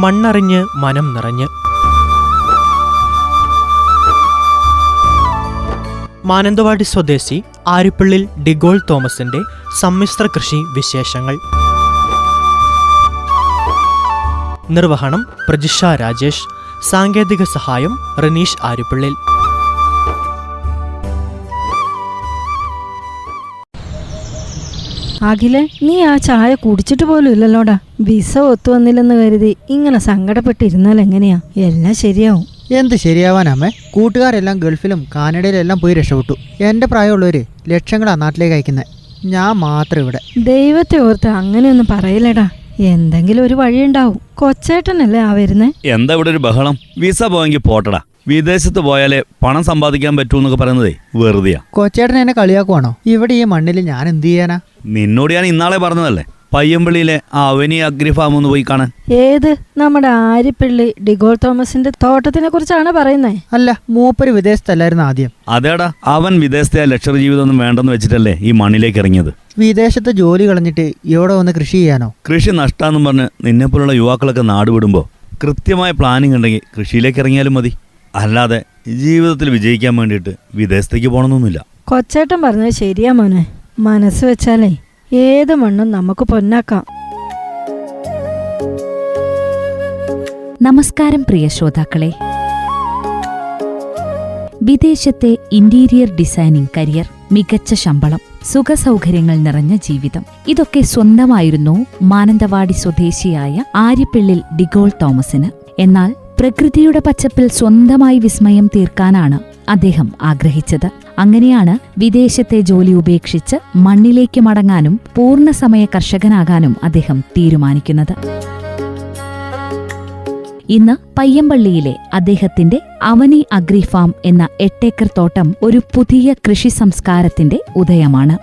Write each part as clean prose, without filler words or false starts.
മണ്ണറിഞ്ഞ് മനം നിറഞ്ഞ്. മാനന്തവാടി സ്വദേശി ആരിപ്പള്ളിൽ ഡിഗോൾ തോമസിന്റെ സമ്മിശ്ര കൃഷി വിശേഷങ്ങൾ. നിർവഹണം പ്രജിഷ രാജേഷ്. സാങ്കേതിക സഹായം റനീഷ് ആരിപ്പള്ളിൽ. അഖിലെ, നീ ആ ചായ കുടിച്ചിട്ട് പോലും ഇല്ലല്ലോടാ. വിസ ഒത്തു വന്നില്ലെന്ന് കരുതി ഇങ്ങനെ സങ്കടപ്പെട്ടിരുന്നാൽ എങ്ങനെയാ? എല്ലാം ശരിയാവും. എന്ത് ശരിയാവാനമ്മേ? കൂട്ടുകാരെല്ലാം ഗൾഫിലും കാനഡയിലെല്ലാം പോയി രക്ഷപ്പെട്ടു. എൻ്റെ പ്രായമുള്ളവര് ലക്ഷങ്ങളാ നാട്ടിലേക്ക് അയക്കുന്നത്. ഞാൻ മാത്രം ഇവിടെ. ദൈവത്തെ ഓർത്ത് അങ്ങനെയൊന്നും പറയില്ലടാ. എന്തെങ്കിലും ഒരു വഴിയുണ്ടാവും. കൊച്ചേട്ടനല്ലേ ആ വരുന്നേ? എന്താ ഇവിടെ ഒരു ബഹളം? വിസ പോയെങ്കിൽ പോട്ടടാ. വിദേശത്ത് പോയാലേ പണം സമ്പാദിക്കാൻ പറ്റൂ എന്നൊക്കെ പറയുന്നതേ വെറുതെയാ. കൊച്ചേട്ടൻ എന്നെ കളിയാക്കുവാണോ? ഇവിടെ ഈ മണ്ണിൽ ഞാൻ എന്ത് ചെയ്യാനാ? നിന്നോട് ഞാൻ ഇന്നാളെ പറഞ്ഞതല്ലേ, പയ്യമ്പള്ളിയിലെ ആ അവനി അഗ്രി ഫാം ഒന്ന് പോയി കാണാൻ. ഏത്? നമ്മുടെ ആരിപ്പള്ളി ഡിഗോൾ തോമസിന്റെ തോട്ടത്തിനെ കുറിച്ചാണ് പറയുന്നേ? അല്ല, മൂപ്പര് വിദേശത്തല്ലായിരുന്നു ആദ്യം. അതേടാ, അവൻ വിദേശത്തെ ലക്ഷറി ജീവിതമൊന്നും വേണ്ടെന്ന് വെച്ചിട്ടല്ലേ ഈ മണ്ണിലേക്ക് ഇറങ്ങിയത്. വിദേശത്ത് ജോലി കളഞ്ഞിട്ട് ഇവിടെ വന്ന് കൃഷി ചെയ്യാനോ? കൃഷി നഷ്ടാന്നും പറഞ്ഞ് നിന്നെപ്പോലുള്ള യുവാക്കളൊക്കെ നാട് വിടുമ്പോൾ കൃത്യമായ പ്ലാനിങ് ഉണ്ടെങ്കിൽ കൃഷിയിലേക്ക് ഇറങ്ങിയാലും മതി. അല്ലാതെ ജീവിതത്തിൽ വിജയിക്കാൻ വേണ്ടിയിട്ട് വിദേശത്തേക്ക് പോകണമെന്നൊന്നുമില്ല. കൊച്ചേട്ടൻ പറഞ്ഞത് ശരിയാ മോനെ. മനസ്സ് വെച്ചാലേ ഏത് മണ്ണും നമുക്ക് പൊന്നാക്കാം. നമസ്കാരം പ്രിയ ശ്രോതാക്കളെ. വിദേശത്തെ ഇന്റീരിയർ ഡിസൈനിങ് കരിയർ, മികച്ച ശമ്പളം, സുഖസൗകര്യങ്ങൾ നിറഞ്ഞ ജീവിതം, ഇതൊക്കെ സ്വന്തമായിരുന്നു മാനന്തവാടി സ്വദേശിയായ ആരിപ്പള്ളിൽ ഡിഗോൾ തോമസിന്. എന്നാൽ പ്രകൃതിയുടെ പച്ചപ്പിൽ സ്വന്തമായി വിസ്മയം തീർക്കാനാണ് അദ്ദേഹം ആഗ്രഹിച്ചത്. അങ്ങനെയാണ് വിദേശത്തെ ജോലി ഉപേക്ഷിച്ച് മണ്ണിലേക്ക് മടങ്ങാനും പൂർണ്ണസമയ കർഷകനാകാനും അദ്ദേഹം തീരുമാനിക്കുന്നത്. ഇന്ന് പയ്യമ്പള്ളിയിലെ അദ്ദേഹത്തിന്റെ അവനി അഗ്രി ഫാം എന്ന 8 ഏക്കർ തോട്ടം ഒരു പുതിയ കൃഷി സംസ്കാരത്തിന്റെ ഉദയമാണ്.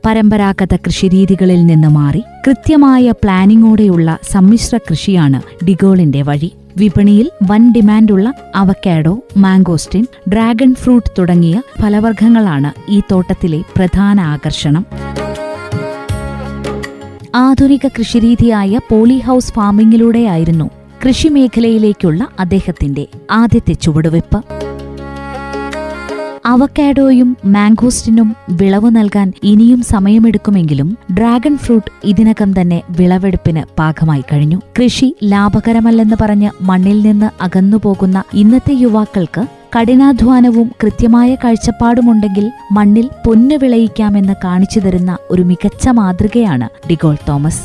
പരമ്പരാഗത കൃഷിരീതികളിൽ നിന്ന് മാറി കൃത്യമായ പ്ലാനിങ്ങോടെയുള്ള സമ്മിശ്ര കൃഷിയാണ് ഡിഗോളിന്റെ വഴി. വിപണിയിൽ വൻ ഡിമാൻഡുള്ള അവക്കാഡോ, മാംഗോസ്റ്റിൻ, ഡ്രാഗൺ ഫ്രൂട്ട് തുടങ്ങിയ ഫലവർഗ്ഗങ്ങളാണ് ഈ തോട്ടത്തിലെ പ്രധാന ആകർഷണം. ആധുനിക കൃഷിരീതിയായ പോളിഹൌസ് ഫാമിങ്ങിലൂടെയായിരുന്നു കൃഷിമേഖലയിലേക്കുള്ള അദ്ദേഹത്തിന്റെ ആദ്യത്തെ ചുവടുവെപ്പ്. അവക്കാഡോയും മാംഗോസ്റ്റിനും വിളവ് നൽകാൻ ഇനിയും സമയമെടുക്കുമെങ്കിലും ഡ്രാഗൺ ഫ്രൂട്ട് ഇതിനകം തന്നെ വിളവെടുപ്പിന് പാകമായി കഴിഞ്ഞു. കൃഷി ലാഭകരമല്ലെന്ന് പറഞ്ഞ് മണ്ണിൽ നിന്ന് അകന്നുപോകുന്ന ഇന്നത്തെ യുവാക്കൾക്ക് കഠിനാധ്വാനവും കൃത്യമായ കാഴ്ചപ്പാടുമുണ്ടെങ്കിൽ മണ്ണിൽ പൊന്നു വിളയിക്കാമെന്ന് കാണിച്ചു തരുന്ന ഒരു മികച്ച മാതൃകയാണ് ഡിഗോൾ തോമസ്.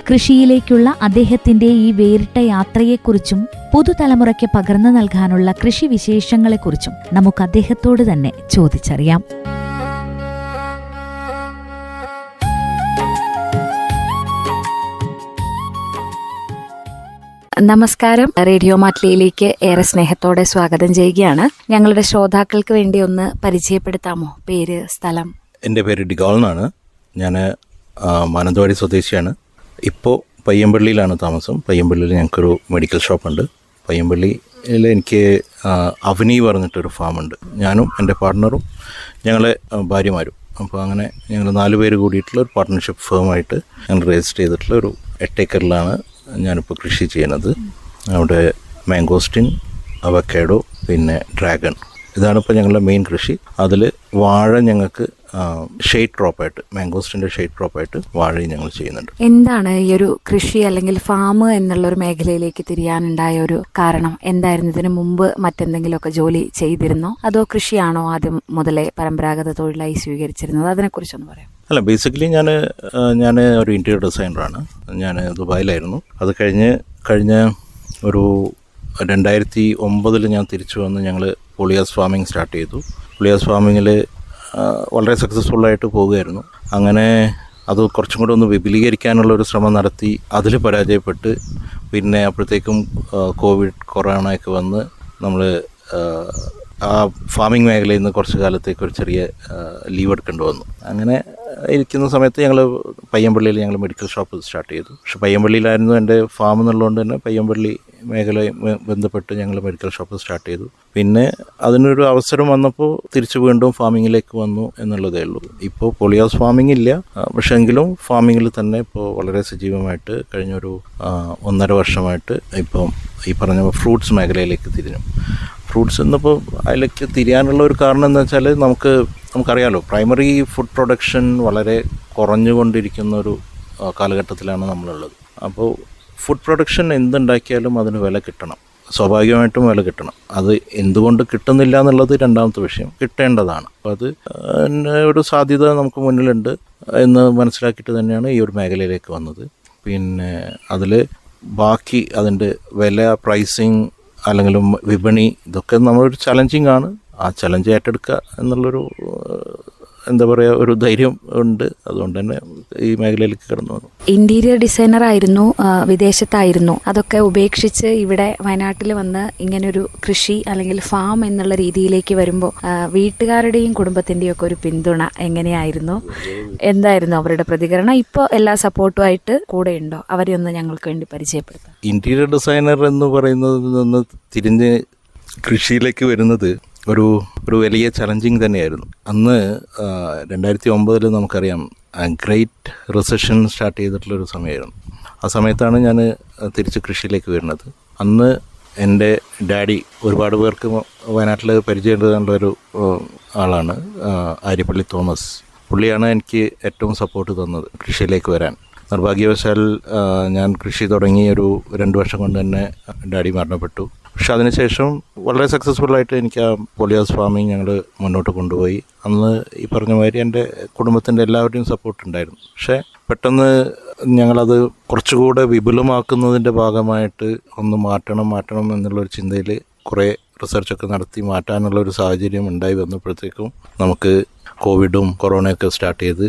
കൃഷിയിലേക്കുള്ള അദ്ദേഹത്തിന്റെ ഈ വേറിട്ട യാത്രയെക്കുറിച്ചും പുതുതലമുറയ്ക്ക് പകർന്നു നൽകാനുള്ള കൃഷി വിശേഷങ്ങളെക്കുറിച്ചും നമുക്ക് അദ്ദേഹത്തോട് തന്നെ ചോദിച്ചറിയാം. നമസ്കാരം. റേഡിയോ മാറ്റ്ലിയിലേക്ക് ഏറെ സ്നേഹത്തോടെ സ്വാഗതം ചെയ്യുകയാണ്. ഞങ്ങളുടെ ശ്രോതാക്കൾക്ക് വേണ്ടി ഒന്ന് പരിചയപ്പെടുത്താമോ? പേര്, സ്ഥലം? എൻ്റെ പേര് ഡിഗോൾ എന്നാണ്. ഞാൻ മാനന്തവാടി സ്വദേശിയാണ്. ഇപ്പോൾ പയ്യമ്പള്ളിയിലാണ് താമസം. പയ്യമ്പള്ളിയിൽ ഞങ്ങൾക്കൊരു മെഡിക്കൽ ഷോപ്പുണ്ട്. പയ്യമ്പള്ളിയിൽ എനിക്ക് അവനി പറഞ്ഞിട്ടൊരു ഫാമുണ്ട്. ഞാനും എൻ്റെ പാർട്ട്ണറും ഞങ്ങളെ ഭാര്യമാരും. അപ്പോൾ അങ്ങനെ ഞങ്ങൾ 4 പേര് കൂടിയിട്ടുള്ള ഒരു പാർട്ട്ണർഷിപ്പ് ഫേമായിട്ട് ഞങ്ങൾ രജിസ്റ്റർ ചെയ്തിട്ടുള്ള ഒരു 8 ഏക്കറിലാണ് ഞാനിപ്പോൾ കൃഷി ചെയ്യുന്നത്. അവിടെ മാംഗോസ്റ്റിൻ, അവക്കാഡോ, പിന്നെ ഡ്രാഗൺ, ഇതാണിപ്പോൾ ഞങ്ങളുടെ മെയിൻ കൃഷി. അതിൽ വാഴ ഞങ്ങൾക്ക് ഷെയ്ഡ് ക്രോപ്പായിട്ട്, മാംഗോസ്റ്റിൻ്റെ ഷെയ്ഡ് ക്രോപ്പായിട്ട് വാഴയും ഞങ്ങൾ ചെയ്യുന്നുണ്ട്. എന്താണ് ഈ ഒരു കൃഷി അല്ലെങ്കിൽ ഫാം എന്നുള്ളൊരു മേഖലയിലേക്ക് തിരിയാനുണ്ടായ ഒരു കാരണം എന്തായിരുന്നു? ഇതിനു മുമ്പ് മറ്റെന്തെങ്കിലുമൊക്കെ ജോലി ചെയ്തിരുന്നോ, അതോ കൃഷിയാണോ ആദ്യം മുതലേ പരമ്പരാഗത തൊഴിലായി സ്വീകരിച്ചിരുന്നത്? അതിനെക്കുറിച്ചൊന്ന് പറയാം. അല്ല, ബേസിക്കലി ഞാൻ ഒരു ഇൻറ്റീരിയർ ഡിസൈനറാണ്. ഞാൻ ദുബായിലായിരുന്നു. അത് കഴിഞ്ഞ ഒരു 2009 ഞാൻ തിരിച്ചു വന്ന് ഞങ്ങൾ പോളിഹൗസ് ഫാമിംഗ് സ്റ്റാർട്ട് ചെയ്തു. പോളിഹൗസ് ഫാമിങ്ങിൽ വളരെ സക്സസ്ഫുള്ളായിട്ട് പോവുകയായിരുന്നു. അങ്ങനെ അത് കുറച്ചും കൂടെ ഒന്ന് വിപുലീകരിക്കാനുള്ളൊരു ശ്രമം നടത്തി. അതിൽ പരാജയപ്പെട്ട് പിന്നെ അപ്പോഴത്തേക്കും കൊറോണയൊക്കെ വന്ന് നമ്മൾ ആ ഫാമിംഗ് മേഖലയിൽ നിന്ന് കുറച്ച് കാലത്തേക്ക് ഒരു ചെറിയ ലീവ് എടുക്കേണ്ടി വന്നു. അങ്ങനെ ഇരിക്കുന്ന സമയത്ത് ഞങ്ങൾ പയ്യമ്പള്ളിയിൽ ഞങ്ങൾ മെഡിക്കൽ ഷോപ്പ് സ്റ്റാർട്ട് ചെയ്തു. പക്ഷെ പയ്യമ്പള്ളിയിലായിരുന്നു എൻ്റെ ഫാം എന്നുള്ളതുകൊണ്ട് തന്നെ പയ്യമ്പള്ളി മേഖലയെ ബന്ധപ്പെട്ട് ഞങ്ങൾ മെഡിക്കൽ ഷോപ്പ് സ്റ്റാർട്ട് ചെയ്തു. പിന്നെ അതിനൊരു അവസരം വന്നപ്പോൾ തിരിച്ച് വീണ്ടും ഫാമിങ്ങിലേക്ക് വന്നു എന്നുള്ളതേ ഉള്ളൂ. ഇപ്പോൾ പോളിഹൗസ് ഫാമിംഗ് ഇല്ല, പക്ഷേ എങ്കിലും ഫാമിങ്ങിൽ തന്നെ ഇപ്പോൾ വളരെ സജീവമായിട്ട് കഴിഞ്ഞൊരു 1.5 വർഷമായിട്ട് ഇപ്പം ഈ പറഞ്ഞ ഫ്രൂട്ട്സ് മേഖലയിലേക്ക് തിരിഞ്ഞു. ഫ്രൂട്ട്സ് എന്നിപ്പോൾ അതിലേക്ക് തിരിയാനുള്ള ഒരു കാരണം എന്താ വെച്ചാൽ നമുക്കറിയാലോ, പ്രൈമറി ഫുഡ് പ്രൊഡക്ഷൻ വളരെ കുറഞ്ഞുകൊണ്ടിരിക്കുന്ന ഒരു കാലഘട്ടത്തിലാണ് നമ്മളുള്ളത്. അപ്പോൾ ഫുഡ് പ്രൊഡക്ഷൻ എന്തുണ്ടാക്കിയാലും അതിന് വില കിട്ടണം, സ്വാഭാവികമായിട്ടും വില കിട്ടണം. അത് എന്തുകൊണ്ട് കിട്ടുന്നില്ല എന്നുള്ളത് രണ്ടാമത്തെ വിഷയം, കിട്ടേണ്ടതാണ്. അപ്പോൾ അത് ഒരു സാധ്യത നമുക്ക് മുന്നിലുണ്ട് എന്ന് മനസ്സിലാക്കിയിട്ട് തന്നെയാണ് ഈ ഒരു മേഖലയിലേക്ക് വന്നത്. പിന്നെ അതിൽ ബാക്കി അതിൻ്റെ വില, പ്രൈസിങ് അല്ലെങ്കിൽ വിപണി, ഇതൊക്കെ നമ്മളൊരു ചലഞ്ചിങ് ആണ്. ആ ചലഞ്ച് ഏറ്റെടുക്കുക എന്നുള്ളൊരു എന്താ പറയുക, ഒരു ധൈര്യം ഉണ്ട്. അതുകൊണ്ട് തന്നെ ഈ മേഖലയിലേക്ക് കടന്നു വന്നു. ഇന്റീരിയർ ഡിസൈനർ ആയിരുന്നു, വിദേശത്തായിരുന്നു. അതൊക്കെ ഉപേക്ഷിച്ച് ഇവിടെ വയനാട്ടിൽ വന്ന് ഇങ്ങനൊരു കൃഷി അല്ലെങ്കിൽ ഫാം എന്നുള്ള രീതിയിലേക്ക് വരുമ്പോൾ വീട്ടുകാരുടെയും കുടുംബത്തിൻ്റെയും ഒക്കെ ഒരു പിന്തുണ എങ്ങനെയായിരുന്നു? എന്തായിരുന്നു അവരുടെ പ്രതികരണം? ഇപ്പോൾ എല്ലാ സപ്പോർട്ടുമായിട്ട് കൂടെ ഉണ്ടോ? അവരെ ഒന്ന് ഞങ്ങൾക്ക് വേണ്ടി പരിചയപ്പെടുത്താം. ഇന്റീരിയർ ഡിസൈനർ എന്ന് പറയുന്നതിൽ നിന്ന് തിരിഞ്ഞ് കൃഷിയിലേക്ക് വരുന്നത് ഒരു വലിയ ചലഞ്ചിങ് തന്നെയായിരുന്നു. അന്ന് 2009 നമുക്കറിയാം ഗ്രേറ്റ് റിസഷൻ സ്റ്റാർട്ട് ചെയ്തിട്ടുള്ളൊരു സമയമായിരുന്നു. ആ സമയത്താണ് ഞാൻ തിരിച്ച് കൃഷിയിലേക്ക് വരുന്നത്. അന്ന് എൻ്റെ ഡാഡി, ഒരുപാട് പേർക്ക് വയനാട്ടിൽ പരിചയമുള്ളൊരു ആളാണ്, ആര്യപ്പള്ളി തോമസ്. പുള്ളിയാണ് എനിക്ക് ഏറ്റവും സപ്പോർട്ട് തന്നത് കൃഷിയിലേക്ക് വരാൻ. നിർഭാഗ്യവശാൽ ഞാൻ കൃഷി തുടങ്ങി ഒരു 2 വർഷം കൊണ്ട് തന്നെ ഡാഡി മരണപ്പെട്ടു. പക്ഷെ അതിനുശേഷം വളരെ സക്സസ്ഫുള്ളായിട്ട് എനിക്ക് ആ പോളിഹൗസ് ഫാമിംഗ് ഞങ്ങൾ മുന്നോട്ട് കൊണ്ടുപോയി. അന്ന് ഈ പറഞ്ഞ മാതിരി എൻ്റെ കുടുംബത്തിൻ്റെ എല്ലാവരുടെയും സപ്പോർട്ട് ഉണ്ടായിരുന്നു. പക്ഷേ പെട്ടെന്ന് ഞങ്ങളത് കുറച്ചുകൂടെ വിപുലമാക്കുന്നതിൻ്റെ ഭാഗമായിട്ട് ഒന്ന് മാറ്റണം എന്നുള്ളൊരു ചിന്തയിൽ കുറേ റിസർച്ചൊക്കെ നടത്തി മാറ്റാനുള്ളൊരു സാഹചര്യം ഉണ്ടായി വന്നപ്പോഴത്തേക്കും നമുക്ക് കോവിഡും കൊറോണയൊക്കെ സ്റ്റാർട്ട് ചെയ്ത്,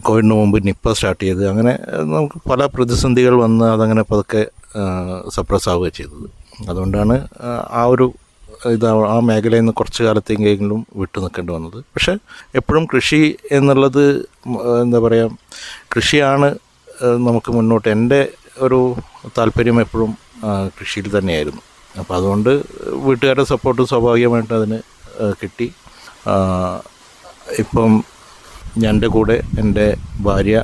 കോവിഡിന് മുമ്പ് നിപ്പ സ്റ്റാർട്ട് ചെയ്ത്, അങ്ങനെ നമുക്ക് പല പ്രതിസന്ധികൾ വന്ന് അതങ്ങനെ പതുക്കെ സപ്രസ് ആവുക ചെയ്തത്. അതുകൊണ്ടാണ് ആ മേഖലയിൽ നിന്ന് കുറച്ച് കാലത്തേക്കെങ്കിലും വിട്ടു നിൽക്കേണ്ടി വന്നത്. പക്ഷേ എപ്പോഴും കൃഷി എന്നുള്ളത് എന്താ പറയുക, കൃഷിയാണ് നമുക്ക് മുന്നോട്ട്. എൻ്റെ ഒരു താല്പര്യം എപ്പോഴും കൃഷിയിൽ തന്നെയായിരുന്നു. അപ്പോൾ അതുകൊണ്ട് വീട്ടുകാരുടെ സപ്പോർട്ട് സ്വാഭാവികമായിട്ട് അതിന് കിട്ടി. ഇപ്പം എൻ്റെ കൂടെ എൻ്റെ ഭാര്യ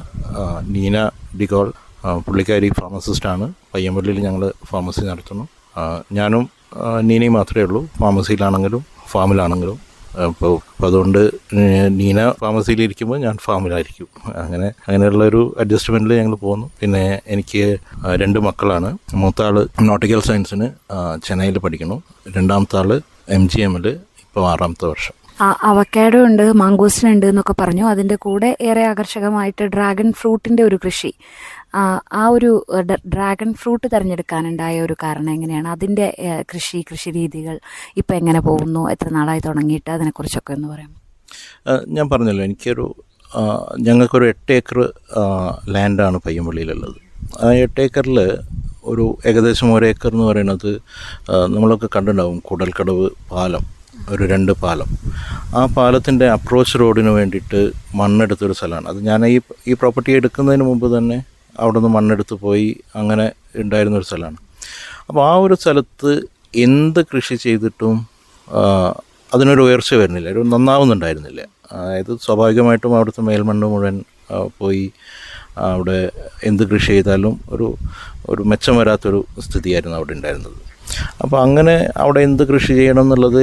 നീന ഡിഗോൾ, പുള്ളിക്കാരി ഫാർമസിസ്റ്റാണ്. പയ്യമ്പള്ളിയിൽ ഞങ്ങൾ ഫാർമസി നടത്തുന്നു. ഞാനും നീനയും മാത്രമേ ഉള്ളൂ, ഫാർമസിയിലാണെങ്കിലും ഫാമിലാണെങ്കിലും. അപ്പോൾ അതുകൊണ്ട് നീന ഫാർമസിയിലിരിക്കുമ്പോൾ ഞാൻ ഫാമിലായിരിക്കും. അങ്ങനെയുള്ളൊരു അഡ്ജസ്റ്റ്മെൻറ്റിൽ ഞങ്ങൾ പോകുന്നു. പിന്നെ എനിക്ക് 2 മക്കളാണ്. മൂത്താൾ നോട്ടിക്കൽ സയൻസിന് ചെന്നൈയിൽ പഠിക്കുന്നു. രണ്ടാമത്തെ ആൾ MGMൽ ഇപ്പോൾ 6ാമത്തെ വർഷം. അവക്കാഡോ ഉണ്ട്, മാംഗോസ്റ്റിൻ ഉണ്ട് എന്നൊക്കെ പറഞ്ഞു. അതിൻ്റെ കൂടെ ഏറെ ആകർഷകമായിട്ട് ഡ്രാഗൺ ഫ്രൂട്ടിൻ്റെ ഒരു കൃഷി. ആ ഒരു ഡ്രാഗൺ ഫ്രൂട്ട് തിരഞ്ഞെടുക്കാനുണ്ടായ ഒരു കാരണം എങ്ങനെയാണ്? അതിൻ്റെ കൃഷി രീതികൾ ഇപ്പം എങ്ങനെ പോകുന്നു? എത്ര നാളായി തുടങ്ങിയിട്ട്? അതിനെക്കുറിച്ചൊക്കെ ഒന്ന് പറയാം. ഞാൻ പറഞ്ഞല്ലോ, ഞങ്ങൾക്കൊരു 8 ഏക്കർ ലാൻഡാണ് പയ്യമ്പള്ളിയിലുള്ളത്. ആ 8 ഏക്കറിൽ ഒരു ഏകദേശം 1 ഏക്കർ എന്ന് പറയുന്നത് നമ്മളൊക്കെ കണ്ടിട്ടുണ്ടാവും, കൂടൽക്കടവ് പാലം, ഒരു 2 പാലം. ആ പാലത്തിൻ്റെ അപ്രോച്ച് റോഡിന് വേണ്ടിയിട്ട് മണ്ണെടുത്തൊരു സ്ഥലമാണ് അത്. ഞാൻ ഈ പ്രോപ്പർട്ടി എടുക്കുന്നതിന് മുമ്പ് തന്നെ അവിടെ നിന്ന് മണ്ണെടുത്ത് പോയി അങ്ങനെ ഉണ്ടായിരുന്നൊരു സ്ഥലമാണ്. അപ്പോൾ ആ ഒരു സ്ഥലത്ത് എന്ത് കൃഷി ചെയ്തിട്ടും അതിനൊരു ഉയർച്ച വരുന്നില്ല, ഒരു നന്നാവുന്നുണ്ടായിരുന്നില്ല. അതായത് സ്വാഭാവികമായിട്ടും അവിടുത്തെ മേൽമണ്ണ് മുഴുവൻ പോയി അവിടെ എന്ത് കൃഷി ചെയ്താലും ഒരു മെച്ചം വരാത്തൊരു സ്ഥിതിയായിരുന്നു അവിടെ ഉണ്ടായിരുന്നത്. അപ്പോൾ അങ്ങനെ അവിടെ എന്ത് കൃഷി ചെയ്യണം എന്നുള്ളത്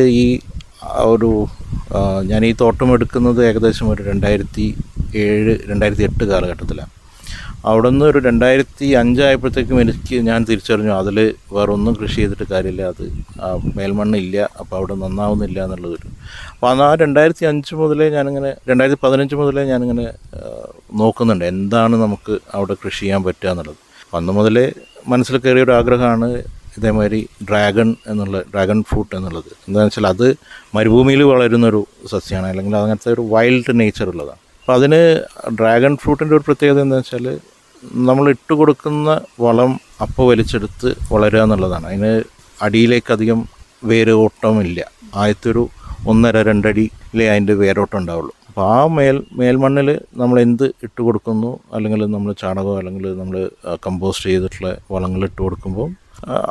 ഞാൻ ഈ തോട്ടം എടുക്കുന്നത് ഏകദേശം ഒരു 2007-2008 കാലഘട്ടത്തിലാണ്. അവിടെ നിന്ന് ഒരു 2005 ആയപ്പോഴത്തേക്കും ഞാൻ തിരിച്ചറിഞ്ഞു അതിൽ വേറെ ഒന്നും കൃഷി ചെയ്തിട്ട് കാര്യമില്ല, അത് മേൽമണ്ണില്ല, അപ്പോൾ അവിടെ നന്നാവുന്നില്ല എന്നുള്ളതൊരു. അപ്പോൾ ആ 2005 മുതലേ 2015 മുതലേ ഞാനിങ്ങനെ നോക്കുന്നുണ്ട് എന്താണ് നമുക്ക് അവിടെ കൃഷി ചെയ്യാൻ പറ്റുക എന്നുള്ളത്. അന്ന് മുതലേ മനസ്സിൽ കയറിയൊരു ആഗ്രഹമാണ് ഇതേമാതിരി ഡ്രാഗൺ ഫ്രൂട്ട് എന്നുള്ളത്. എന്താണെന്ന് വെച്ചാൽ അത് മരുഭൂമിയിൽ വളരുന്നൊരു സസ്യമാണ്, അല്ലെങ്കിൽ അങ്ങനത്തെ ഒരു വൈൽഡ് നേച്ചർ ഉള്ളതാണ്. അപ്പോൾ അതിന് ഡ്രാഗൺ ഫ്രൂട്ടിൻ്റെ ഒരു പ്രത്യേകത എന്താണെന്ന് വെച്ചാൽ നമ്മൾ ഇട്ട് കൊടുക്കുന്ന വളം അപ്പോൾ വലിച്ചെടുത്ത് വളരുക എന്നുള്ളതാണ്. അതിന് അടിയിലേക്കധികം വേര് ഓട്ടമില്ല. ആദ്യത്തെ ഒരു 1.5-2 അടിയിലേ അതിൻ്റെ വേരോട്ടം ഉണ്ടാവുള്ളൂ. അപ്പോൾ ആ മേൽമണ്ണിൽ നമ്മൾ എന്ത് ഇട്ട് കൊടുക്കുന്നു, അല്ലെങ്കിൽ നമ്മൾ ചാണകമോ അല്ലെങ്കിൽ നമ്മൾ കമ്പോസ്റ്റ് ചെയ്തിട്ടുള്ള വളങ്ങൾ ഇട്ട് കൊടുക്കുമ്പോൾ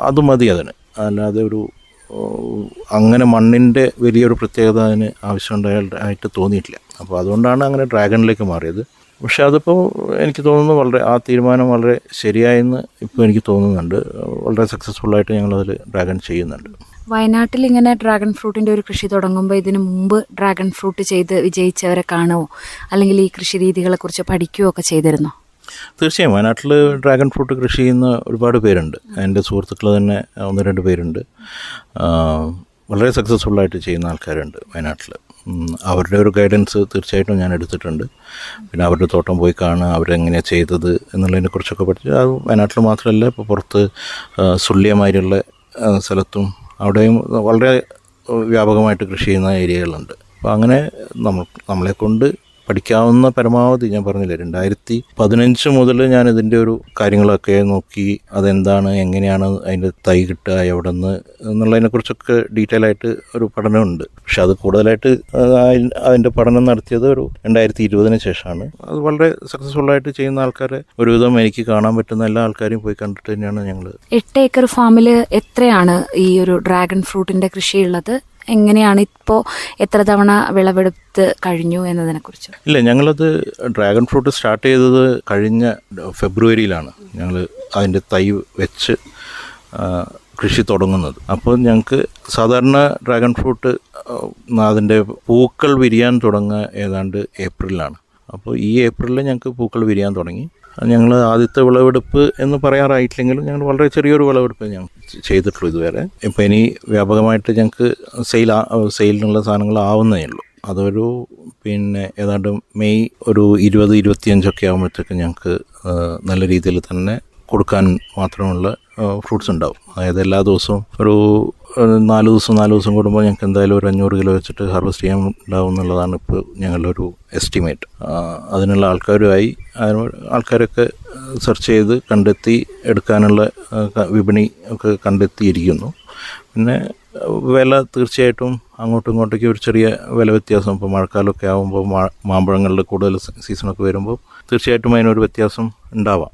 അത് മതി അതിന്. അല്ലാതെ അങ്ങനെ മണ്ണിൻ്റെ വലിയൊരു പ്രത്യേകത അതിന് ആവശ്യമുണ്ടായിട്ട് തോന്നിയിട്ടില്ല. അപ്പോൾ അതുകൊണ്ടാണ് അങ്ങനെ ഡ്രാഗണിലേക്ക് മാറിയത്. പക്ഷെ അതിപ്പോൾ എനിക്ക് തോന്നുന്നു ആ തീരുമാനം വളരെ ശരിയായെന്ന് ഇപ്പോൾ എനിക്ക് തോന്നുന്നുണ്ട്. വളരെ സക്സസ്ഫുള്ളായിട്ട് ഞങ്ങളതിൽ ഡ്രാഗൺ ചെയ്യുന്നുണ്ട്. വയനാട്ടിൽ ഇങ്ങനെ ഡ്രാഗൺ ഫ്രൂട്ടിൻ്റെ ഒരു കൃഷി തുടങ്ങുമ്പോൾ ഇതിനു മുമ്പ് ഡ്രാഗൺ ഫ്രൂട്ട് ചെയ്ത് വിജയിച്ചവരെ കാണുമോ, അല്ലെങ്കിൽ ഈ കൃഷി രീതികളെക്കുറിച്ച് പഠിക്കുകയോ ഒക്കെ ചെയ്തിരുന്നോ? തീർച്ചയായും വയനാട്ടിൽ ഡ്രാഗൺ ഫ്രൂട്ട് കൃഷി ചെയ്യുന്ന ഒരുപാട് പേരുണ്ട്. എൻ്റെ സുഹൃത്തുക്കൾ തന്നെ 1-2 പേരുണ്ട്. വളരെ സക്സസ്ഫുള്ളായിട്ട് ചെയ്യുന്ന ആൾക്കാരുണ്ട് വയനാട്ടിൽ. അവരുടെ ഒരു ഗൈഡൻസ് തീർച്ചയായിട്ടും ഞാൻ എടുത്തിട്ടുണ്ട്. പിന്നെ അവരുടെ തോട്ടം പോയി കാണുക, അവരെങ്ങനെയാണ് ചെയ്തത് എന്നുള്ളതിനെക്കുറിച്ചൊക്കെ പഠിച്ച്. അത് വയനാട്ടിൽ മാത്രമല്ല, ഇപ്പോൾ പുറത്ത് സുള്ളിയമാതിരിയുള്ള സ്ഥലത്തും അവിടെയും വളരെ വ്യാപകമായിട്ട് കൃഷി ചെയ്യുന്ന ഏരിയകളുണ്ട്. അപ്പോൾ അങ്ങനെ നമ്മളെ കൊണ്ട് പഠിക്കാവുന്ന പരമാവധി, ഞാൻ പറഞ്ഞില്ലേ 2015 മുതൽ ഞാൻ ഇതിൻ്റെ ഒരു കാര്യങ്ങളൊക്കെ നോക്കി, അതെന്താണ്, എങ്ങനെയാണ് അതിൻ്റെ തൈ കിട്ടുക, എവിടെ നിന്ന് എന്നുള്ളതിനെക്കുറിച്ചൊക്കെ ഡീറ്റെയിൽ ആയിട്ട് ഒരു പഠനമുണ്ട്. പക്ഷെ അത് കൂടുതലായിട്ട് അതിൻ്റെ പഠനം നടത്തിയത് ഒരു 2020 ശേഷമാണ്. അത് വളരെ സക്സസ്ഫുള്ളായിട്ട് ചെയ്യുന്ന ആൾക്കാരെ ഒരുവിധം എനിക്ക് കാണാൻ പറ്റുന്ന എല്ലാ ആൾക്കാരെയും പോയി കണ്ടിട്ട് തന്നെയാണ് ഞങ്ങൾ. 8 ഏക്കർ ഫാമിൽ എത്രയാണ് ഈ ഒരു ഡ്രാഗൺ ഫ്രൂട്ടിൻ്റെ കൃഷിയുള്ളത്? എങ്ങനെയാണ് ഇപ്പോൾ എത്ര തവണ വിളവെടുത്ത് കഴിഞ്ഞു എന്നതിനെക്കുറിച്ച്? ഇല്ല, ഞങ്ങളത് ഡ്രാഗൺ ഫ്രൂട്ട് സ്റ്റാർട്ട് ചെയ്തത് കഴിഞ്ഞ ഫെബ്രുവരിയിലാണ് ഞങ്ങൾ അതിൻ്റെ തൈ വെച്ച് കൃഷി തുടങ്ങുന്നത്. അപ്പോൾ ഞങ്ങൾക്ക് സാധാരണ ഡ്രാഗൺ ഫ്രൂട്ട് അതിൻ്റെ പൂക്കൾ വിരിയാൻ തുടങ്ങുക ഏതാണ്ട് ഏപ്രിലാണ്. അപ്പോൾ ഈ ഏപ്രിലിൽ ഞങ്ങൾക്ക് പൂക്കൾ വിരിയാൻ തുടങ്ങി. ഞങ്ങൾ ആദ്യത്തെ വിളവെടുപ്പ് എന്ന് പറയാറായിട്ടില്ലെങ്കിലും ഞങ്ങൾ വളരെ ചെറിയൊരു വിളവെടുപ്പ് ഞങ്ങൾ ചെയ്തിട്ടുള്ളൂ ഇതുവരെ. ഇപ്പോൾ ഇനി വ്യാപകമായിട്ട് ഞങ്ങൾക്ക് സെയിലിനുള്ള സാധനങ്ങൾ ആവുന്നേ ഉള്ളൂ. അതൊരു ഏതാണ്ട് മെയ് 20-25 ആകുമ്പോഴത്തേക്ക് ഞങ്ങൾക്ക് നല്ല രീതിയിൽ തന്നെ കൊടുക്കാൻ മാത്രമുള്ള ഫ്രൂട്ട്സ് ഉണ്ടാവും. അതായത് എല്ലാ ദിവസവും ഒരു 4 ദിവസം കൂടുമ്പോൾ ഞങ്ങൾക്ക് എന്തായാലും ഒരു 500 കിലോ വെച്ചിട്ട് ഹാർവെസ്റ്റ് ചെയ്യാൻ ഉണ്ടാവും എന്നുള്ളതാണ് ഇപ്പോൾ ഞങ്ങളുടെ ഒരു എസ്റ്റിമേറ്റ്. അതിനുള്ള ആൾക്കാരുമായി ആൾക്കാരൊക്കെ സെർച്ച് ചെയ്ത് കണ്ടെത്തി എടുക്കാനുള്ള വിപണി ഒക്കെ കണ്ടെത്തിയിരിക്കുന്നു. പിന്നെ വില തീർച്ചയായിട്ടും അങ്ങോട്ടും ഇങ്ങോട്ടേക്ക് ഒരു ചെറിയ വില വ്യത്യാസം, ഇപ്പോൾ മഴക്കാലമൊക്കെ ആകുമ്പോൾ മാമ്പഴങ്ങളുടെ കൂടുതൽ സീസണൊക്കെ വരുമ്പോൾ തീർച്ചയായിട്ടും അതിനൊരു വ്യത്യാസം ഉണ്ടാവാം.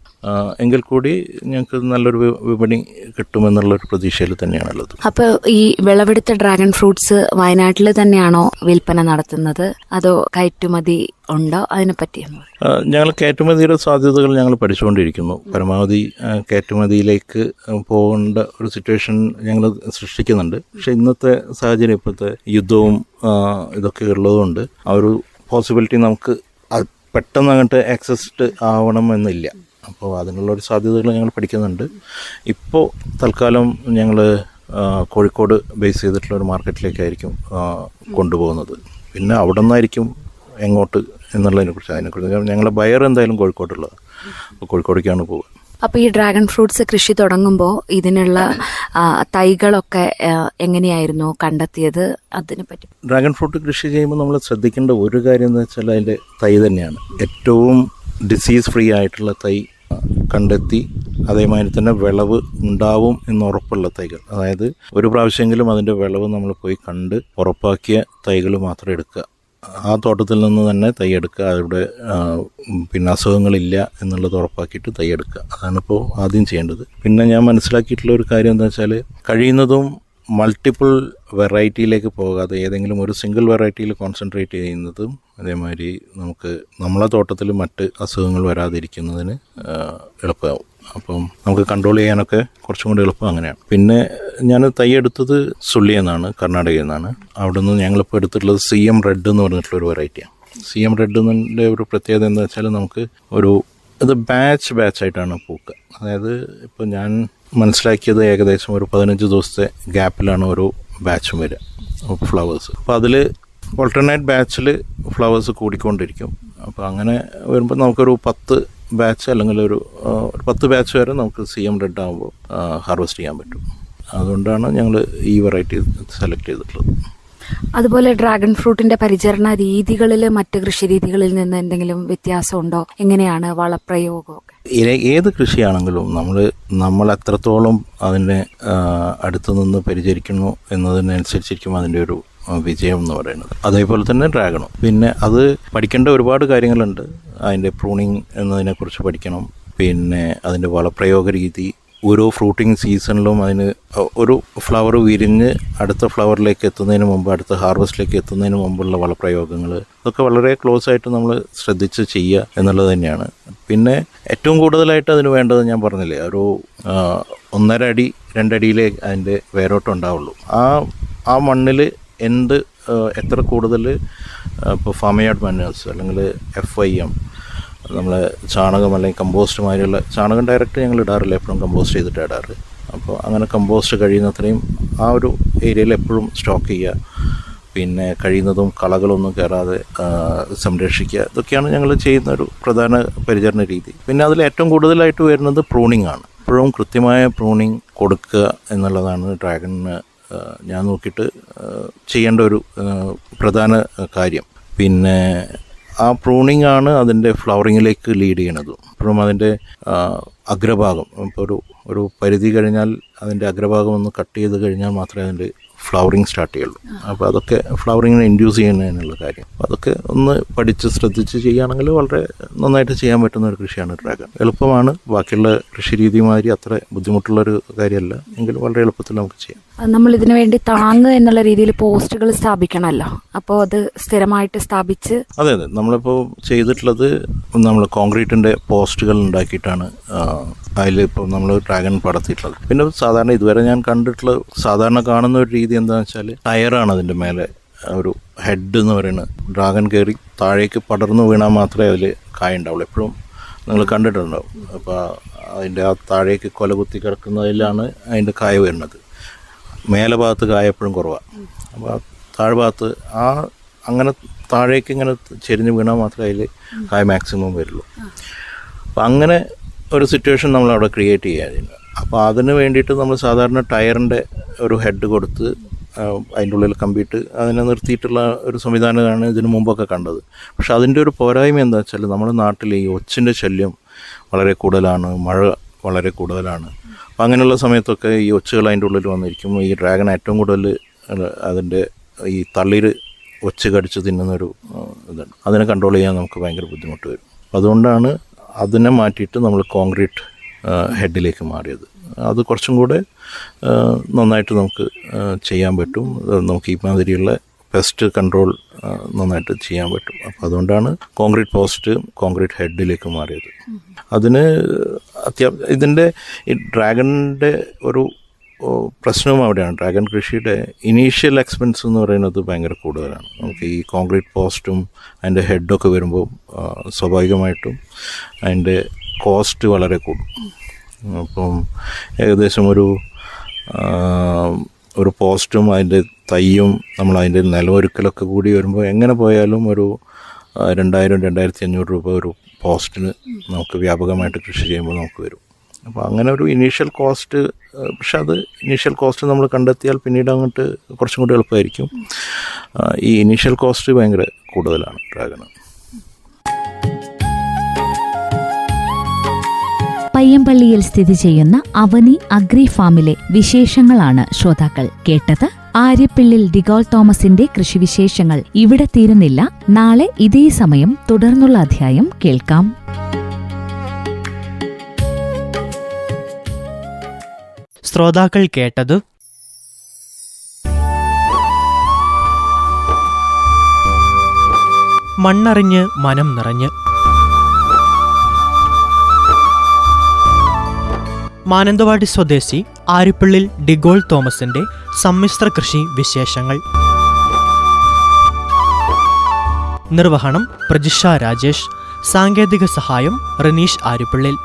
എങ്കിൽ കൂടി ഞങ്ങൾക്ക് നല്ലൊരു വിപണി കിട്ടുമെന്നുള്ളൊരു പ്രതീക്ഷയിൽ തന്നെയാണുള്ളത്. അപ്പോൾ ഈ വിളവെടുത്ത ഡ്രാഗൺ ഫ്രൂട്ട്സ് വയനാട്ടിൽ തന്നെയാണോ വിൽപ്പന നടത്തുന്നത്, അതോ കയറ്റുമതി ഉണ്ടോ? അതിനെപ്പറ്റി ഞങ്ങൾ കയറ്റുമതിയുടെ സാധ്യതകൾ ഞങ്ങൾ പഠിച്ചുകൊണ്ടിരിക്കുന്നു. പരമാവധി കയറ്റുമതിയിലേക്ക് പോകേണ്ട ഒരു സിറ്റുവേഷൻ ഞങ്ങൾ സൃഷ്ടിക്കുന്നുണ്ട്. പക്ഷേ ഇന്നത്തെ സാഹചര്യം, ഇപ്പോഴത്തെ യുദ്ധവും ഇതൊക്കെ ഉള്ളതുകൊണ്ട് ആ ഒരു പോസിബിലിറ്റി നമുക്ക് പെട്ടെന്ന് അങ്ങോട്ട് ആക്സസ്ഡ് ആവണമെന്നില്ല. അപ്പോൾ അതിനുള്ളൊരു സാധ്യതകൾ ഞങ്ങൾ പഠിക്കുന്നുണ്ട്. ഇപ്പോൾ തൽക്കാലം ഞങ്ങൾ കോഴിക്കോട് ബേസ് ചെയ്തിട്ടുള്ള ഒരു മാർക്കറ്റിലേക്കായിരിക്കും കൊണ്ടുപോകുന്നത്. പിന്നെ അവിടെ നിന്നായിരിക്കും എങ്ങോട്ട് അതിനെക്കുറിച്ച് ഞങ്ങളുടെ ബയർ എന്തായാലും കോഴിക്കോട്ടുള്ളത്. അപ്പോൾ കോഴിക്കോടേക്കാണ് പോകുക. അപ്പോൾ ഈ ഡ്രാഗൺ ഫ്രൂട്ട്സ് കൃഷി തുടങ്ങുമ്പോൾ ഇതിനുള്ള തൈകളൊക്കെ എങ്ങനെയായിരുന്നു കണ്ടെത്തിയത്? അതിനെപ്പറ്റി. ഡ്രാഗൺ ഫ്രൂട്ട് കൃഷി ചെയ്യുമ്പോൾ നമ്മൾ ശ്രദ്ധിക്കേണ്ട ഒരു കാര്യം എന്ന് വെച്ചാൽ അതിൻ്റെ തൈ തന്നെയാണ്. ഏറ്റവും ഡിസീസ് ഫ്രീ ആയിട്ടുള്ള തൈ കണ്ടെത്തി അതേമാതിരി തന്നെ വിളവ് ഉണ്ടാവും എന്നുറപ്പുള്ള തൈകൾ, അതായത് ഒരു പ്രാവശ്യമെങ്കിലും അതിൻ്റെ വിളവ് നമ്മൾ പോയി കണ്ട് ഉറപ്പാക്കിയ തൈകൾ മാത്രം എടുക്കുക. ആ തോട്ടത്തിൽ നിന്ന് തന്നെ തൈ എടുക്കുക. അവിടെ അസുഖങ്ങളില്ല എന്നുള്ളത് ഉറപ്പാക്കിയിട്ട് തൈ എടുക്കുക. അതാണിപ്പോൾ ആദ്യം ചെയ്യേണ്ടത്. പിന്നെ ഞാൻ മനസ്സിലാക്കിയിട്ടുള്ള ഒരു കാര്യം എന്താ വെച്ചാൽ, കഴിയുന്നതും മൾട്ടിപ്പിൾ വെറൈറ്റിയിലേക്ക് പോകാതെ ഏതെങ്കിലും ഒരു സിംഗിൾ വെറൈറ്റിയിൽ കോൺസെൻട്രേറ്റ് ചെയ്യുന്നതും അതേമാതിരി നമുക്ക് നമ്മളെ തോട്ടത്തിൽ മറ്റ് അസുഖങ്ങൾ വരാതിരിക്കുന്നതിന് എളുപ്പമാവും. അപ്പം നമുക്ക് കൺട്രോൾ ചെയ്യാനൊക്കെ കുറച്ചും കൂടി എളുപ്പം അങ്ങനെയാണ്. പിന്നെ ഞാൻ തൈ എടുത്തത് സുള്ളിയിൽ നിന്നാണ്, കർണാടകയിൽ നിന്നാണ്. അവിടെ നിന്ന് ഞങ്ങളിപ്പോൾ എടുത്തിട്ടുള്ളത് CM റെഡ് എന്ന് പറഞ്ഞിട്ടുള്ളൊരു വെറൈറ്റിയാണ്. CM റെഡിൻ്റെ ഒരു പ്രത്യേകത എന്താ വെച്ചാൽ, നമുക്ക് ഇത് ബാച്ചായിട്ടാണ് പൂക്കുക. അതായത് ഇപ്പോൾ ഞാൻ മനസ്സിലാക്കിയത് ഏകദേശം ഒരു 15 ദിവസത്തെ ഗ്യാപ്പിലാണ് ഓരോ ബാച്ചും വരിക ഫ്ലവേഴ്സ്. അപ്പോൾ അതിൽ ഓൾട്ടർനേറ്റ് ബാച്ചിൽ ഫ്ലവേഴ്സ് കൂടിക്കൊണ്ടിരിക്കും. അപ്പോൾ അങ്ങനെ വരുമ്പോൾ നമുക്കൊരു 10 ബാച്ച് അല്ലെങ്കിൽ ഒരു 10 ബാച്ച് വരെ നമുക്ക് CM റെഡ് ആകുമ്പോൾ ഹാർവെസ്റ്റ് ചെയ്യാൻ പറ്റും. അതുകൊണ്ടാണ് ഞങ്ങൾ ഈ വെറൈറ്റി സെലക്ട് ചെയ്തിട്ടുള്ളത്. അതുപോലെ ഡ്രാഗൺ ഫ്രൂട്ടിന്റെ പരിചരണ രീതികളിൽ മറ്റ് കൃഷി രീതികളിൽ നിന്ന് എന്തെങ്കിലും വ്യത്യാസമുണ്ടോ? എങ്ങനെയാണ് വളപ്രയോഗമൊക്കെ? ഏത് കൃഷിയാണെങ്കിലും നമ്മൾ എത്രത്തോളം അതിനെ അടുത്തു നിന്ന് പരിചരിക്കുന്നു എന്നതിനനുസരിച്ചിരിക്കും അതിൻ്റെ ഒരു വിജയം എന്ന് പറയുന്നത്. അതേപോലെ തന്നെ ഡ്രാഗണും. പിന്നെ അത് പഠിക്കേണ്ട ഒരുപാട് കാര്യങ്ങളുണ്ട്. അതിൻ്റെ പ്രൂണിങ് എന്നതിനെക്കുറിച്ച് പഠിക്കണം. പിന്നെ അതിൻ്റെ വളപ്രയോഗ രീതി, ഓരോ ഫ്രൂട്ടിങ് സീസണിലും അതിന് ഒരു ഫ്ലവർ വിരിഞ്ഞ് അടുത്ത ഫ്ലവറിലേക്ക് എത്തുന്നതിന് മുമ്പ്, അടുത്ത ഹാർവസ്റ്റിലേക്ക് എത്തുന്നതിന് മുമ്പുള്ള വളപ്രയോഗങ്ങൾ, ഇതൊക്കെ വളരെ ക്ലോസ് ആയിട്ട് നമ്മൾ ശ്രദ്ധിച്ച് ചെയ്യുക എന്നുള്ളത് തന്നെയാണ്. പിന്നെ ഏറ്റവും കൂടുതലായിട്ട് അതിന് വേണ്ടത് ഞാൻ പറഞ്ഞില്ലേ, ഒരു 1.5 അടി 2 അടിയിലേ അതിൻ്റെ വേരോട്ടം ഉണ്ടാവുള്ളൂ. ആ മണ്ണിൽ എത്ര കൂടുതൽ ഇപ്പോൾ ഫാമയാർഡ് മാനേഴ്സ് അല്ലെങ്കിൽ FIM, നമ്മൾ ചാണകം അല്ലെങ്കിൽ കമ്പോസ്റ്റ് മാതിരിയുള്ള, ചാണകം ഡയറക്റ്റ് ഞങ്ങൾ ഇടാറില്ല, എപ്പോഴും കമ്പോസ്റ്റ് ചെയ്തിട്ട് ഇടാറ്. അപ്പോൾ അങ്ങനെ കമ്പോസ്റ്റ് കഴിയുന്നത്രയും ആ ഒരു ഏരിയയിൽ എപ്പോഴും സ്റ്റോക്ക് ചെയ്യുക. പിന്നെ കഴിയുന്നതും കളകളൊന്നും കയറാതെ സംരക്ഷിക്കുക. ഇതൊക്കെയാണ് ഞങ്ങൾ ചെയ്യുന്ന ഒരു പ്രധാന പരിചരണ രീതി. പിന്നെ അതിൽ ഏറ്റവും കൂടുതലായിട്ട് വരുന്നത് പ്രൂണിംഗ് ആണ്. എപ്പോഴും കൃത്യമായ പ്രൂണിംഗ് കൊടുക്കുക എന്നുള്ളതാണ് ഡ്രാഗണിന് ഞാൻ നോക്കിയിട്ട് ചെയ്യേണ്ട ഒരു പ്രധാന കാര്യം. പിന്നെ ആ പ്രൂണിംഗ് ആണ് അതിൻ്റെ ഫ്ലവറിങ്ങിലേക്ക് ലീഡ് ചെയ്യണത്. ഇപ്പോഴും അതിൻ്റെ അഗ്രഭാഗം ഇപ്പോൾ ഒരു പരിധി കഴിഞ്ഞാൽ അതിൻ്റെ അഗ്രഭാഗം ഒന്ന് കട്ട് ചെയ്ത് കഴിഞ്ഞാൽ മാത്രമേ അതിൻ്റെ ഫ്ലവറിങ് സ്റ്റാർട്ട് ചെയ്യുള്ളൂ. അപ്പോൾ അതൊക്കെ ഫ്ലവറിങ്ങിനെ ഇൻഡ്യൂസ് ചെയ്യുന്നതിനുള്ള കാര്യം, അപ്പോൾ അതൊക്കെ ഒന്ന് പഠിച്ച് ശ്രദ്ധിച്ച് ചെയ്യുകയാണെങ്കിൽ വളരെ നന്നായിട്ട് ചെയ്യാൻ പറ്റുന്ന ഒരു കൃഷിയാണ് ഡ്രാഗൺ. എളുപ്പമാണ്, ബാക്കിയുള്ള കൃഷി രീതിമാതിരി അത്ര ബുദ്ധിമുട്ടുള്ളൊരു കാര്യമല്ല, എങ്കിലും വളരെ എളുപ്പത്തിൽ നമുക്ക് ചെയ്യാം. നമ്മൾ ഇതിനു വേണ്ടി താങ്ങ് എന്നുള്ള രീതിയിൽ പോസ്റ്റുകൾ സ്ഥാപിക്കണമല്ലോ, അപ്പോൾ അത് സ്ഥിരമായിട്ട് സ്ഥാപിച്ച്. അതെ, നമ്മളിപ്പോൾ ചെയ്തിട്ടുള്ളത് നമ്മൾ കോൺക്രീറ്റിൻ്റെ പോസ്റ്റുകൾ ഉണ്ടാക്കിയിട്ടാണ് അതിലിപ്പോൾ നമ്മൾ ഡ്രാഗൺ പടർത്തിയിട്ടുള്ളത്. പിന്നെ സാധാരണ ഇതുവരെ ഞാൻ കണ്ടിട്ടുള്ള സാധാരണ കാണുന്ന ഒരു രീതി എന്താണെന്ന് വെച്ചാൽ ടയറാണ് അതിൻ്റെ മേലെ ഒരു ഹെഡ് എന്ന് പറയുന്നത്. ഡ്രാഗൺ കയറി താഴേക്ക് പടർന്നു വീണാൽ മാത്രമേ അതിൽ കായ ഉണ്ടാവുള്ളൂ. എപ്പോഴും നിങ്ങൾ കണ്ടിട്ടുണ്ടാവും. അപ്പോൾ അതിൻ്റെ ആ താഴേക്ക് കൊലകുത്തി കിടക്കുന്നതിലാണ് അതിൻ്റെ കായ വരുന്നത്. മേലെ ഭാഗത്ത് കായ എപ്പോഴും കുറവാണ്. അപ്പോൾ ആ താഴ്ഭാഗത്ത് അങ്ങനെ താഴേക്ക് ഇങ്ങനെ ചെരിഞ്ഞ് വീണാൽ മാത്രമേ അതിൽ കായ മാക്സിമം വരുള്ളൂ. അപ്പോൾ അങ്ങനെ ഒരു സിറ്റുവേഷൻ നമ്മളവിടെ ക്രിയേറ്റ് ചെയ്യാതില്ല. അപ്പോൾ അതിന് വേണ്ടിയിട്ട് നമ്മൾ സാധാരണ ടയറിൻ്റെ ഒരു ഹെഡ് കൊടുത്ത് അതിൻ്റെ ഉള്ളിൽ കമ്പിയിട്ട് അതിനെ നിർത്തിയിട്ടുള്ള ഒരു സംവിധാനമാണ് ഇതിനു മുമ്പൊക്കെ കണ്ടത്. പക്ഷെ അതിൻ്റെ ഒരു പോരായ്മ എന്താ വെച്ചാൽ നമ്മുടെ നാട്ടിൽ ഈ ഒച്ചിൻ്റെ ശല്യം വളരെ കൂടുതലാണ്, മഴ വളരെ കൂടുതലാണ്. അപ്പോൾ അങ്ങനെയുള്ള സമയത്തൊക്കെ ഈ ഒച്ചുകൾ അതിൻ്റെ ഉള്ളിൽ വന്നിരിക്കും. ഈ ഡ്രാഗൺ ഏറ്റവും കൂടുതൽ അതിൻ്റെ ഈ തളിര് ഒച്ച് കടിച്ച് തിന്നുന്നൊരു ഇതാണ്. അതിനെ കൺട്രോൾ ചെയ്യാൻ നമുക്ക് ഭയങ്കര ബുദ്ധിമുട്ട് വരും. അതുകൊണ്ടാണ് അതിനെ മാറ്റിയിട്ട് നമ്മൾ കോൺക്രീറ്റ് ഹെഡിലേക്ക് മാറിയത്. അത് കുറച്ചും കൂടെ നന്നായിട്ട് നമുക്ക് ചെയ്യാൻ പറ്റും. നമുക്ക് ഈ മാതിരിയുള്ള പെസ്റ്റ് കൺട്രോൾ നന്നായിട്ട് ചെയ്യാൻ പറ്റും. അപ്പോൾ അതുകൊണ്ടാണ് കോൺക്രീറ്റ് പോസ്റ്റ് കോൺക്രീറ്റ് ഹെഡിലേക്ക് മാറിയത്. അതിന് ഇതിൻ്റെ ഈ ഡ്രാഗണിൻ്റെ ഒരു പ്രശ്നവും അവിടെയാണ്. ഡ്രാഗൺ കൃഷിയുടെ ഇനീഷ്യൽ എക്സ്പെൻസ് എന്ന് പറയുന്നത് ഭയങ്കര കൂടുതലാണ്. നമുക്ക് ഈ കോൺക്രീറ്റ് പോസ്റ്റും അതിൻ്റെ ഹെഡൊക്കെ വരുമ്പോൾ സ്വാഭാവികമായിട്ടും അതിൻ്റെ കോസ്റ്റ് വളരെ കൂടും. അപ്പം ഏകദേശം ഒരു പോസ്റ്റും അതിൻ്റെ തൈയും നമ്മൾ അതിൻ്റെ നിലമൊരുക്കലൊക്കെ കൂടി വരുമ്പോൾ എങ്ങനെ പോയാലും ഒരു 2000-2500 രൂപ ഒരു പോസ്റ്റിന് നമുക്ക് വ്യാപകമായിട്ട് കൃഷി ചെയ്യുമ്പോൾ നമുക്ക് വരും. അപ്പോൾ അങ്ങനെ ഒരു ഇനീഷ്യൽ കോസ്റ്റ്, പക്ഷെ അത് ഇനീഷ്യൽ കോസ്റ്റ് നമ്മൾ കണ്ടെത്തിയാൽ പിന്നീട് അങ്ങോട്ട് കുറച്ചും കൂടി എളുപ്പമായിരിക്കും. ഈ ഇനീഷ്യൽ കോസ്റ്റ് ഭയങ്കര കൂടുതലാണ് ഡ്രാഗണ്. പയ്യമ്പള്ളിയിൽ സ്ഥിതി ചെയ്യുന്ന അവനി അഗ്രി ഫാമിലെ വിശേഷങ്ങളാണ് ശ്രോതാക്കൾ കേട്ടത്. ആര്യപ്പിള്ളിൽ ഡിഗോൾ തോമസിന്റെ കൃഷിവിശേഷങ്ങൾ ഇവിടെ തീരുന്നില്ല. നാളെ ഇതേ സമയം തുടർന്നുള്ള അധ്യായം കേൾക്കാം. ശ്രോതാക്കൾ കേട്ടത് മണ്ണറിഞ്ഞ് മനം നിറഞ്ഞ്. മാനന്തവാടി സ്വദേശി ആര്യപ്പിള്ളിൽ ഡിഗോൾ തോമസിന്റെ സമ്മിശ്ര കൃഷി വിശേഷങ്ങൾ. നിർവഹണം പ്രജിഷ രാജേഷ്. സാങ്കേതിക സഹായം റനീഷ് ആര്യപ്പിള്ളിൽ.